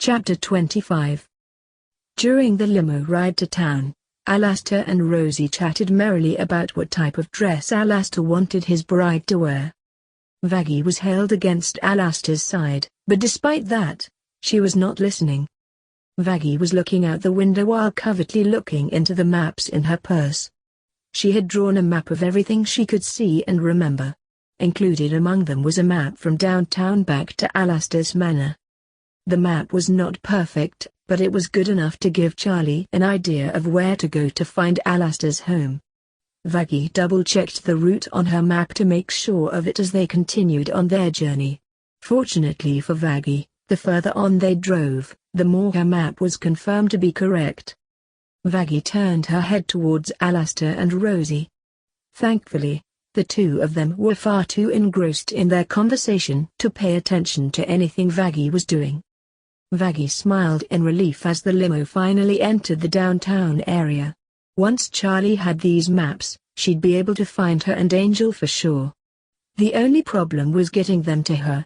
Chapter 25. During the limo ride to town, Alastor and Rosie chatted merrily about what type of dress Alastor wanted his bride to wear. Vaggie was held against Alastor's side, but despite that, she was not listening. Vaggie was looking out the window while covertly looking into the maps in her purse. She had drawn a map of everything she could see and remember. Included among them was a map from downtown back to Alastor's manor. The map was not perfect, but it was good enough to give Charlie an idea of where to go to find Alastor's home. Vaggie double-checked the route on her map to make sure of it as they continued on their journey. Fortunately for Vaggie, the further on they drove, the more her map was confirmed to be correct. Vaggie turned her head towards Alastor and Rosie. Thankfully, the two of them were far too engrossed in their conversation to pay attention to anything Vaggie was doing. Vaggie smiled in relief as the limo finally entered the downtown area. Once Charlie had these maps, she'd be able to find her and Angel for sure. The only problem was getting them to her.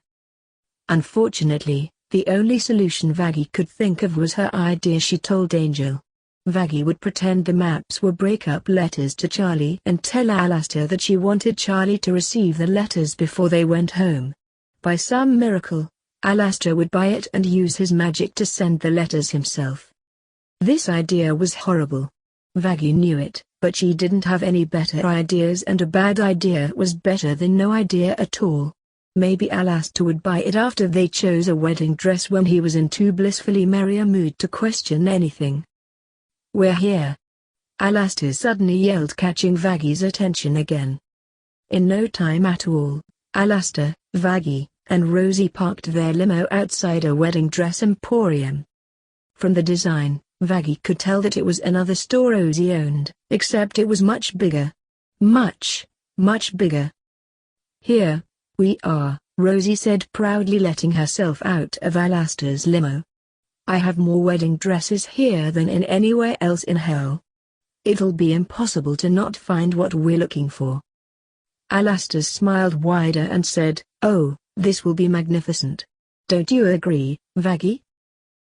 Unfortunately, the only solution Vaggie could think of was her idea she told Angel. Vaggie would pretend the maps were break-up letters to Charlie and tell Alastor that she wanted Charlie to receive the letters before they went home. By some miracle, Alastor would buy it and use his magic to send the letters himself. This idea was horrible. Vaggie knew it, but she didn't have any better ideas, and a bad idea was better than no idea at all. Maybe Alastor would buy it after they chose a wedding dress when he was in too blissfully merry a mood to question anything. "We're here!" Alastor suddenly yelled, catching Vaggie's attention again. In no time at all, Alastor, Vaggie, and Rosie parked their limo outside a wedding dress emporium. From the design, Vaggie could tell that it was another store Rosie owned, except it was much bigger. Much, much bigger. "Here we are," Rosie said proudly, letting herself out of Alastor's limo. "I have more wedding dresses here than in anywhere else in hell. It'll be impossible to not find what we're looking for." Alastor smiled wider and said, "Oh, this will be magnificent. Don't you agree, Vaggie?"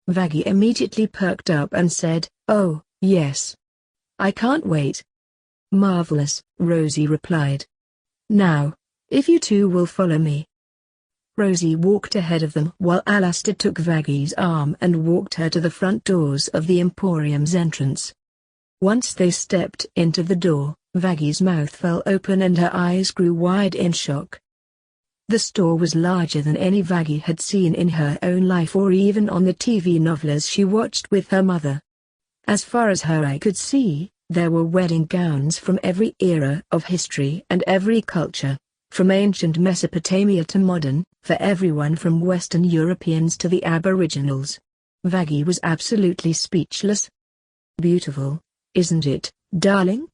Vaggie immediately perked up and said, "Oh, yes. I can't wait." "Marvelous," Rosie replied. "Now, if you two will follow me." Rosie walked ahead of them while Alastor took Vaggie's arm and walked her to the front doors of the emporium's entrance. Once they stepped into the door, Vaggie's mouth fell open and her eyes grew wide in shock. The store was larger than any Vaggie had seen in her own life or even on the TV novellas she watched with her mother. As far as her eye could see, there were wedding gowns from every era of history and every culture, from ancient Mesopotamia to modern, for everyone from Western Europeans to the Aboriginals. Vaggie was absolutely speechless. "Beautiful, isn't it, darling?"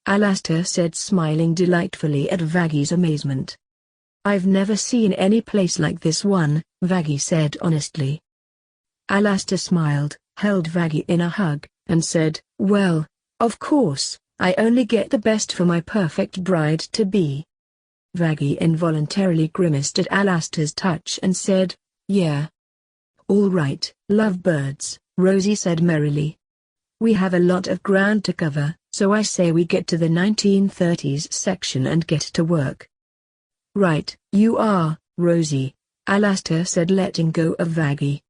Alastor said, smiling delightfully at Vaggie's amazement. "I've never seen any place like this one," Vaggie said honestly. Alastor smiled, held Vaggie in a hug, and said, "Well, of course, I only get the best for my perfect bride-to-be." Vaggie involuntarily grimaced at Alastor's touch and said, "Yeah. All right, lovebirds," Rosie said merrily. "We have a lot of ground to cover, so I say we get to the 1930s section and get to work." "Right, you are, Rosie," Alastor said, letting go of Vaggie.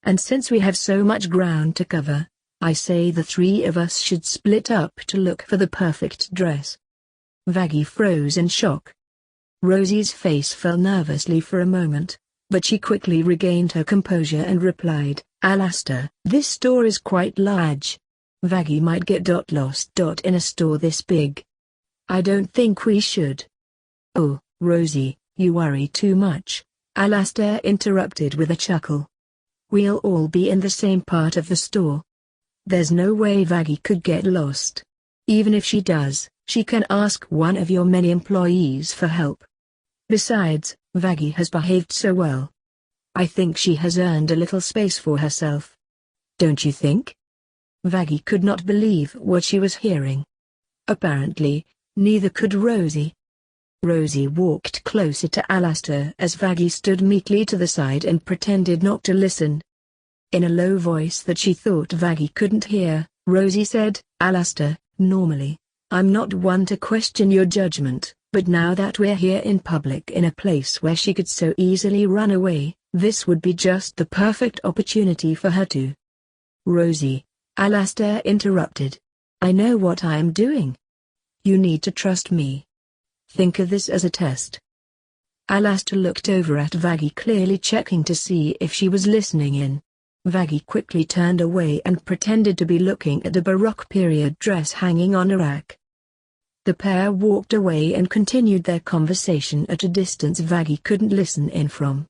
"And since we have so much ground to cover, I say the three of us should split up to look for the perfect dress." Vaggie froze in shock. Rosie's face fell nervously for a moment, but she quickly regained her composure and replied, "Alastor, this store is quite large. Vaggie might get lost in a store this big. I don't think we should." "Oh, Rosie, you worry too much," Alastor interrupted with a chuckle. "We'll all be in the same part of the store. There's no way Vaggie could get lost. Even if she does, she can ask one of your many employees for help. Besides, Vaggie has behaved so well. I think she has earned a little space for herself. Don't you think?" Vaggie could not believe what she was hearing. Apparently, neither could Rosie. Rosie walked closer to Alastor as Vaggie stood meekly to the side and pretended not to listen. In a low voice that she thought Vaggie couldn't hear, Rosie said, "Alastor, normally, I'm not one to question your judgment, but now that we're here in public in a place where she could so easily run away, this would be just the perfect opportunity for her to." "Rosie," Alastor interrupted. "I know what I am doing. You need to trust me. Think of this as a test." Alastor looked over at Vaggie, clearly checking to see if she was listening in. Vaggie quickly turned away and pretended to be looking at a Baroque period dress hanging on a rack. The pair walked away and continued their conversation at a distance Vaggie couldn't listen in from.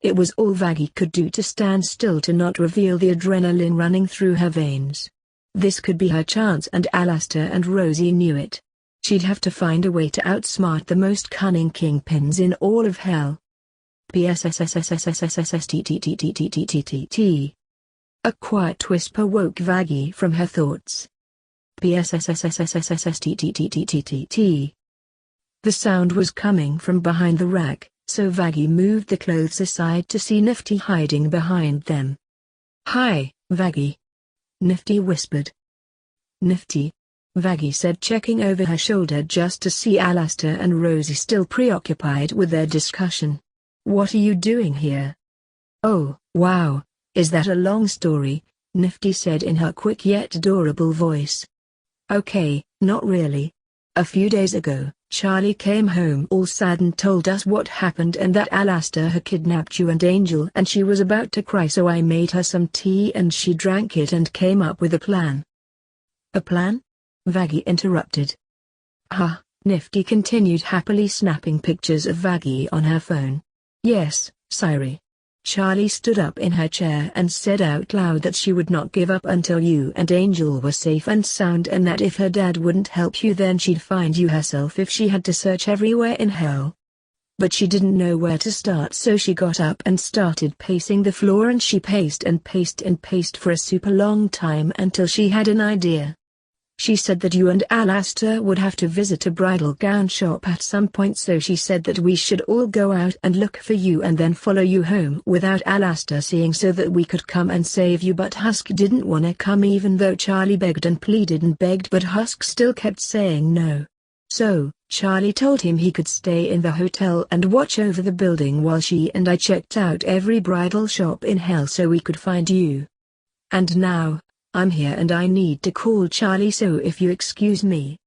It was all Vaggie could do to stand still to not reveal the adrenaline running through her veins. This could be her chance, and Alastor and Rosie knew it. She'd have to find a way to outsmart the most cunning kingpins in all of hell. PSSSSSSSSTTTTTTTTT. A quiet whisper woke Vaggie from her thoughts. PSSSSSSSSTTTTTTT. The sound was coming from behind the rack, so Vaggie moved the clothes aside to see Nifty hiding behind them. "Hi, Vaggie," Nifty whispered. "Nifty," Vaggie said, checking over her shoulder just to see Alastor and Rosie still preoccupied with their discussion. "What are you doing here?" "Oh, wow, is that a long story?" Nifty said in her quick yet adorable voice. "Okay, not really. A few days ago, Charlie came home all sad and told us what happened and that Alastor had kidnapped you and Angel, and she was about to cry, so I made her some tea and she drank it and came up with a plan." "A plan?" Vaggie interrupted. "Ha," Nifty continued, happily snapping pictures of Vaggie on her phone. "Yes, Siri." Charlie stood up in her chair and said out loud that she would not give up until you and Angel were safe and sound, and that if her dad wouldn't help you then she'd find you herself if she had to search everywhere in hell. But she didn't know where to start, so she got up and started pacing the floor, and she paced and paced and paced for a super long time until she had an idea. She said that you and Alastor would have to visit a bridal gown shop at some point, so she said that we should all go out and look for you and then follow you home without Alastor seeing, so that we could come and save you. But Husk didn't want to come, even though Charlie begged and pleaded and begged, but Husk still kept saying no. So, Charlie told him he could stay in the hotel and watch over the building while she and I checked out every bridal shop in hell so we could find you. And now, I'm here and I need to call Charlie, so if you excuse me."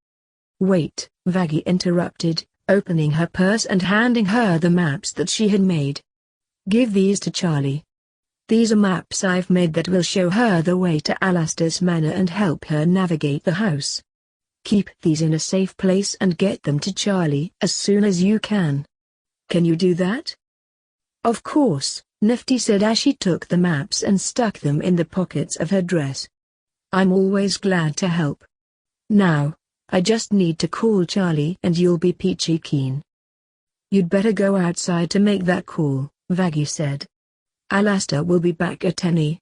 "Wait," Vaggie interrupted, opening her purse and handing her the maps that she had made. "Give these to Charlie. These are maps I've made that will show her the way to Alastor's manor and help her navigate the house. Keep these in a safe place and get them to Charlie as soon as you can. Can you do that?" "Of course," Nifty said as she took the maps and stuck them in the pockets of her dress. "I'm always glad to help. Now, I just need to call Charlie and you'll be peachy keen." "You'd better go outside to make that call," Vaggie said. "Alastor will be back at any."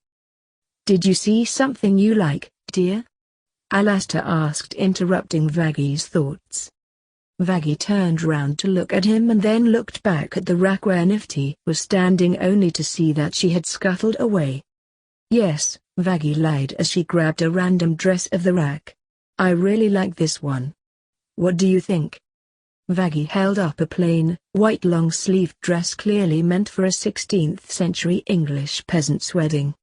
"Did you see something you like, dear?" Alastor asked, interrupting Vaggie's thoughts. Vaggie turned round to look at him and then looked back at the rack where Nifty was standing, only to see that she had scuttled away. "Yes," Vaggie lied as she grabbed a random dress of the rack. "I really like this one. What do you think?" Vaggie held up a plain, white long-sleeved dress clearly meant for a 16th century English peasant's wedding.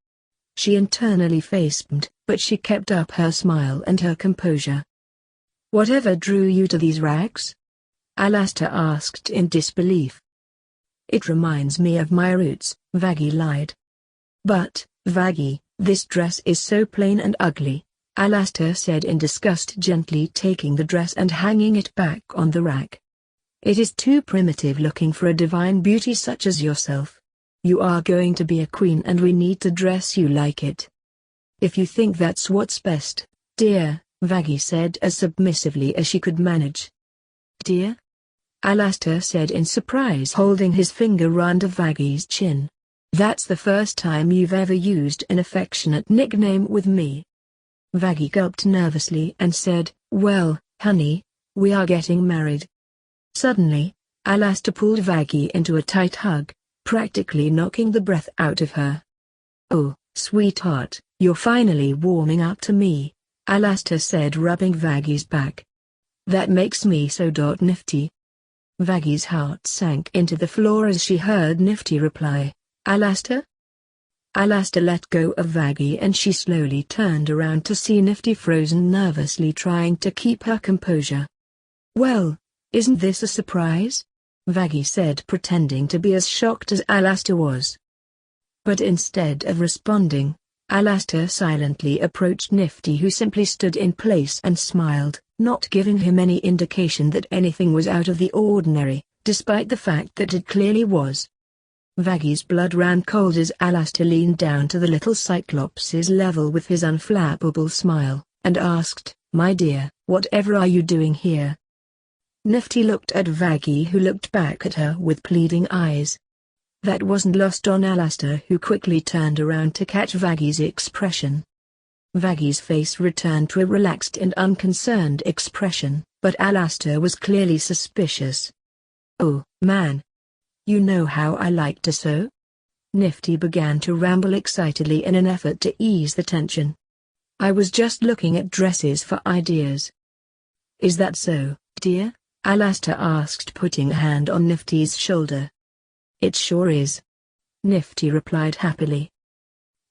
She internally facepalmed, but she kept up her smile and her composure. "Whatever drew you to these racks?" Alastor asked in disbelief. "It reminds me of my roots," Vaggie lied. "But, Vaggie, this dress is so plain and ugly," Alastor said in disgust, gently taking the dress and hanging it back on the rack. "It is too primitive looking for a divine beauty such as yourself. You are going to be a queen and we need to dress you like it." "If you think that's what's best, dear," Vaggie said as submissively as she could manage. "Dear?" Alastor said in surprise, holding his finger under Vaggie's chin. "That's the first time you've ever used an affectionate nickname with me." Vaggie gulped nervously and said, "Well, honey, we are getting married." Suddenly, Alastor pulled Vaggie into a tight hug, practically knocking the breath out of her. "Oh, sweetheart, you're finally warming up to me," Alastor said, rubbing Vaggie's back. "That makes me so nifty." Vaggie's heart sank into the floor as she heard Nifty reply, "Alastor?" Alastor let go of Vaggie and she slowly turned around to see Nifty frozen nervously trying to keep her composure. "Well, isn't this a surprise?" Vaggie said, pretending to be as shocked as Alastor was. But instead of responding, Alastor silently approached Nifty, who simply stood in place and smiled, not giving him any indication that anything was out of the ordinary, despite the fact that it clearly was. Vaggie's blood ran cold as Alastor leaned down to the little Cyclops's level with his unflappable smile, and asked, "My dear, whatever are you doing here?" Nifty looked at Vaggie, who looked back at her with pleading eyes. That wasn't lost on Alastor, who quickly turned around to catch Vaggie's expression. Vaggie's face returned to a relaxed and unconcerned expression, but Alastor was clearly suspicious. "Oh, man. You know how I like to sew?" Nifty began to ramble excitedly in an effort to ease the tension. "I was just looking at dresses for ideas." "Is that so, dear?" Alastor asked, putting a hand on Nifty's shoulder. "It sure is," Nifty replied happily.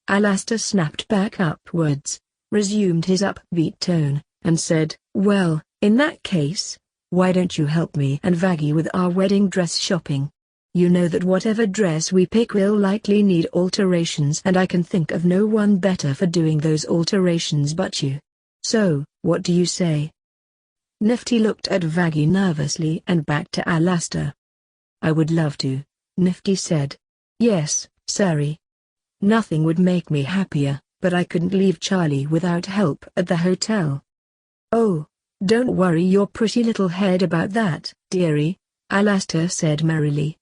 Alastor snapped back upwards, resumed his upbeat tone, and said, "Well, in that case, why don't you help me and Vaggie with our wedding dress shopping? You know that whatever dress we pick will likely need alterations, and I can think of no one better for doing those alterations but you. So, what do you say?" Nifty looked at Vaggie nervously and back to Alastor. "I would love to," Nifty said. "Yes, sorry. Nothing would make me happier, but I couldn't leave Charlie without help at the hotel." "Oh, don't worry your pretty little head about that, dearie," Alastor said merrily.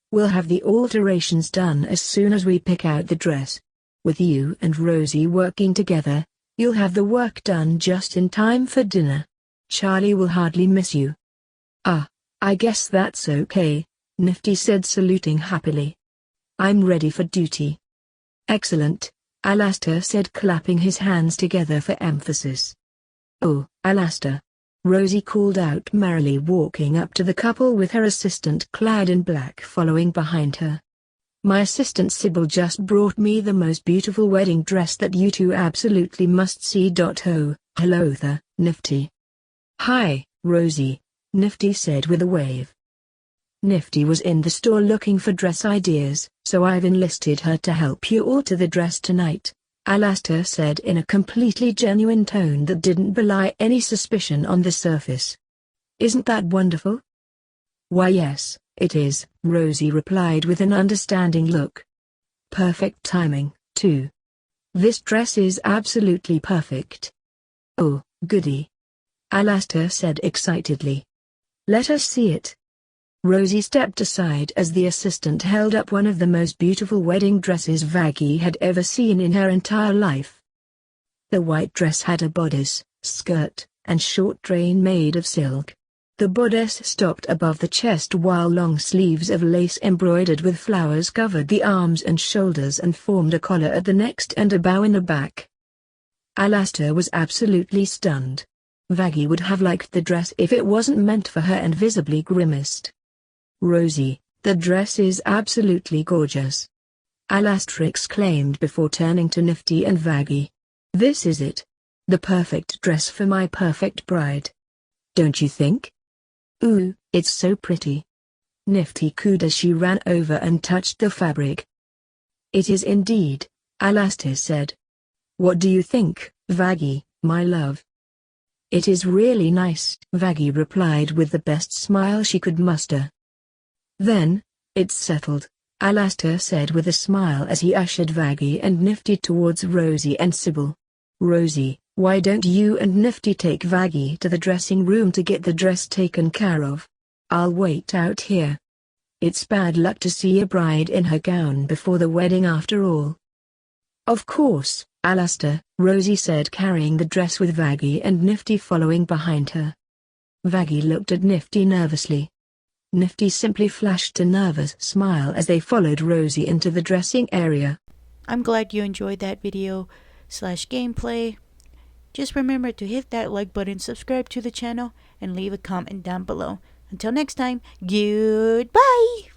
"We'll have the alterations done as soon as we pick out the dress. With you and Rosie working together, you'll have the work done just in time for dinner. Charlie will hardly miss you." "Ah, I guess that's okay," Nifty said, saluting happily. "I'm ready for duty." "Excellent," Alastor said, clapping his hands together for emphasis. "Oh, Alastor," Rosie called out merrily, walking up to the couple with her assistant clad in black following behind her. "My assistant Sybil just brought me the most beautiful wedding dress that you two absolutely must see. Oh, hello there, Nifty." "Hi, Rosie," Nifty said with a wave. "Nifty was in the store looking for dress ideas, so I've enlisted her to help you alter the dress tonight," Alastor said in a completely genuine tone that didn't belie any suspicion on the surface. "Isn't that wonderful?" "Why yes, it is," Rosie replied with an understanding look. "Perfect timing, too. This dress is absolutely perfect." "Oh, goody," Alastor said excitedly. "Let us see it." Rosie stepped aside as the assistant held up one of the most beautiful wedding dresses Vaggie had ever seen in her entire life. The white dress had a bodice, skirt, and short train made of silk. The bodice stopped above the chest while long sleeves of lace embroidered with flowers covered the arms and shoulders and formed a collar at the neck and a bow in the back. Alastor was absolutely stunned. Vaggie would have liked the dress if it wasn't meant for her, and visibly grimaced. "Rosie, the dress is absolutely gorgeous," Alastor exclaimed before turning to Nifty and Vaggie. "This is it. The perfect dress for my perfect bride. Don't you think?" "Ooh, it's so pretty," Nifty cooed as she ran over and touched the fabric. "It is indeed," Alastor said. "What do you think, Vaggie, my love?" "It is really nice," Vaggie replied with the best smile she could muster. "Then, it's settled," Alastor said with a smile as he ushered Vaggie and Nifty towards Rosie and Sybil. "Rosie, why don't you and Nifty take Vaggie to the dressing room to get the dress taken care of? I'll wait out here. It's bad luck to see a bride in her gown before the wedding after all." "Of course, Alastor," Rosie said, carrying the dress with Vaggie and Nifty following behind her. Vaggie looked at Nifty nervously. Nifty simply flashed a nervous smile as they followed Rosie into the dressing area. I'm glad you enjoyed that video slash gameplay. Just remember to hit that like button, subscribe to the channel, and leave a comment down below. Until next time, goodbye!